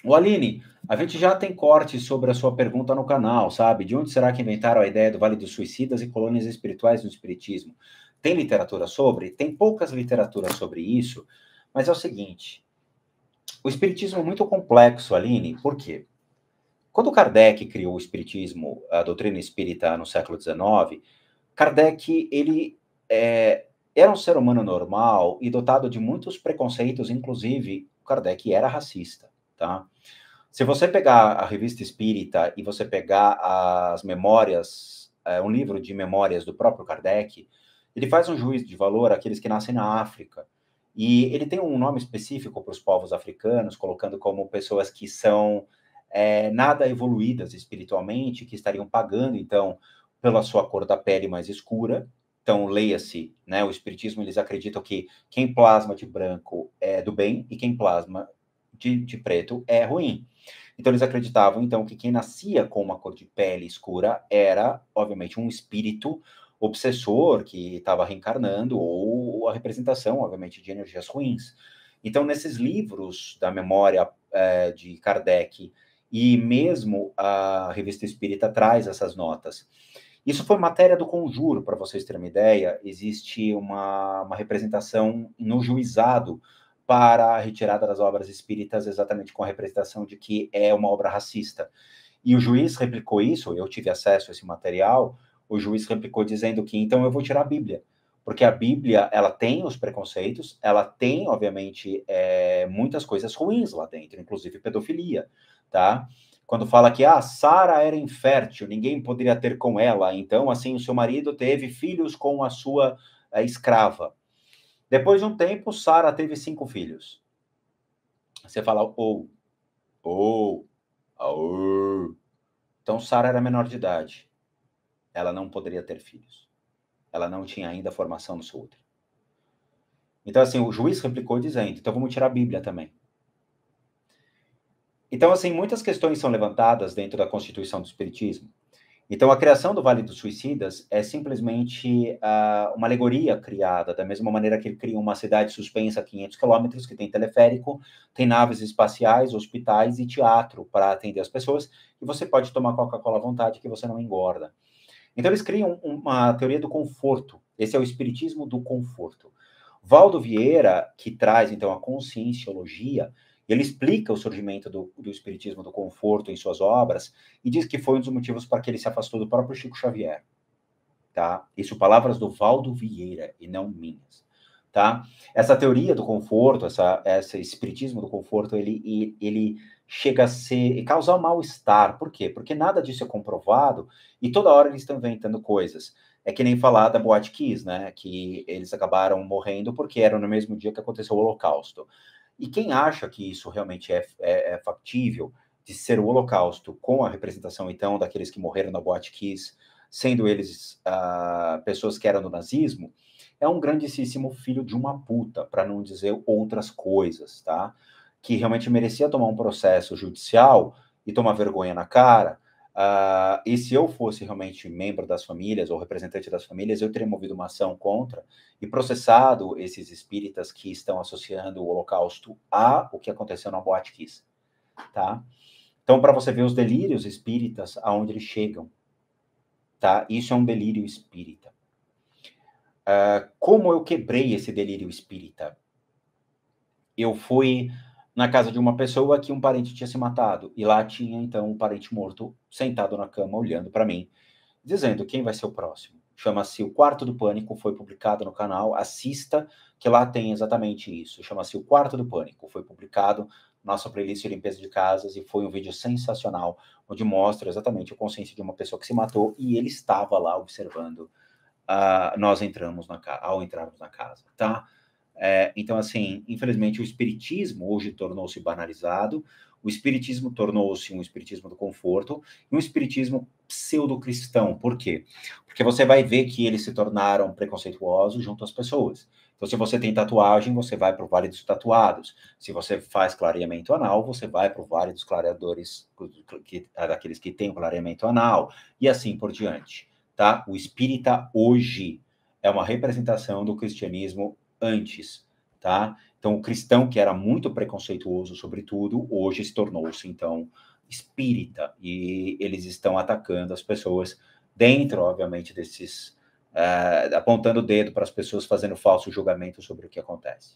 O Aline, a gente já tem corte sobre a sua pergunta no canal, sabe? De onde será que inventaram a ideia do Vale dos Suicidas e colônias espirituais no Espiritismo? Tem literatura sobre? Tem poucas literaturas sobre isso, mas é o seguinte, o Espiritismo é muito complexo, Aline, por quê? Quando Kardec criou o Espiritismo, a doutrina espírita no século XIX, Kardec, ele era um ser humano normal e dotado de muitos preconceitos, inclusive, Kardec era racista, tá? Se você pegar a Revista Espírita e você pegar as memórias, um livro de memórias do próprio Kardec, ele faz um juízo de valor àqueles que nascem na África. E ele tem um nome específico para os povos africanos, colocando como pessoas que são nada evoluídas espiritualmente, que estariam pagando, então, pela sua cor da pele mais escura. Então, leia-se, né, o Espiritismo, eles acreditam que quem plasma de branco é do bem e quem plasma de preto é ruim. Então, eles acreditavam, então, que quem nascia com uma cor de pele escura era, obviamente, um espírito obsessor que estava reencarnando, ou a representação, obviamente, de energias ruins. Então, nesses livros da memória de Kardec, e mesmo a Revista Espírita traz essas notas. Isso foi matéria do Conjuro, para vocês terem uma ideia, existe uma representação no juizado para a retirada das obras espíritas, exatamente com a representação de que é uma obra racista. E o juiz replicou isso, eu tive acesso a esse material, o juiz replicou dizendo que, então, eu vou tirar a Bíblia, porque a Bíblia, ela tem os preconceitos, ela tem, obviamente, muitas coisas ruins lá dentro, inclusive pedofilia, tá? Quando fala que, Sara era infértil, ninguém poderia ter com ela, então, assim, o seu marido teve filhos com a sua escrava. Depois de um tempo, Sara teve 5 filhos. Você fala, ou. Então, Sara era menor de idade. Ela não poderia ter filhos. Ela não tinha ainda formação no seu útero. Então, assim, o juiz replicou dizendo, então vamos tirar a Bíblia também. Então, assim, muitas questões são levantadas dentro da Constituição do Espiritismo. Então, a criação do Vale dos Suicidas é simplesmente uma alegoria criada, da mesma maneira que ele cria uma cidade suspensa a 500 quilômetros, que tem teleférico, tem naves espaciais, hospitais e teatro para atender as pessoas, e você pode tomar Coca-Cola à vontade que você não engorda. Então, eles criam uma teoria do conforto. Esse é o espiritismo do conforto. Valdo Vieira, que traz, então, a conscienciologia, ele explica o surgimento do espiritismo do conforto em suas obras e diz que foi um dos motivos para que ele se afastou do próprio Chico Xavier. Tá? Isso, palavras do Valdo Vieira e não minhas. Tá? Essa teoria do conforto, esse espiritismo do conforto, ele chega a ser, causar mal-estar. Por quê? Porque nada disso é comprovado e toda hora eles estão inventando coisas. É que nem falar da Boate Kiss, né? Que eles acabaram morrendo porque era no mesmo dia que aconteceu o Holocausto. E quem acha que isso realmente é factível de ser o Holocausto com a representação, então, daqueles que morreram na Boate Kiss, sendo eles pessoas que eram do nazismo, é um grandíssimo filho de uma puta, para não dizer outras coisas, tá? Que realmente merecia tomar um processo judicial e tomar vergonha na cara. E se eu fosse realmente membro das famílias ou representante das famílias, eu teria movido uma ação contra e processado esses espíritas que estão associando o Holocausto a o que aconteceu na Boate Kiss, tá? Então, para você ver os delírios espíritas, aonde eles chegam, tá? Isso é um delírio espírita. Como eu quebrei esse delírio espírita? Eu fui na casa de uma pessoa que um parente tinha se matado, e lá tinha, então, um parente morto sentado na cama, olhando para mim, dizendo quem vai ser o próximo. Chama-se O Quarto do Pânico, foi publicado no canal, assista, que lá tem exatamente isso. Chama-se O Quarto do Pânico, foi publicado na nossa playlist de limpeza de casas, e foi um vídeo sensacional, onde mostra exatamente a consciência de uma pessoa que se matou, e ele estava lá observando nós ao entrarmos na casa, tá? Então, assim, infelizmente, o espiritismo hoje tornou-se banalizado, o espiritismo tornou-se um espiritismo do conforto e um espiritismo pseudo-cristão. Por quê? Porque você vai ver que eles se tornaram preconceituosos junto às pessoas. Então, se você tem tatuagem, você vai para o Vale dos Tatuados. Se você faz clareamento anal, você vai para o Vale dos Clareadores, daqueles que têm o clareamento anal, e assim por diante. Tá? O espírita hoje é uma representação do cristianismo antes, tá? Então, o cristão, que era muito preconceituoso sobre tudo, hoje se tornou-se, então, espírita, e eles estão atacando as pessoas dentro, obviamente, desses... apontando o dedo para as pessoas, fazendo falso julgamento sobre o que acontece.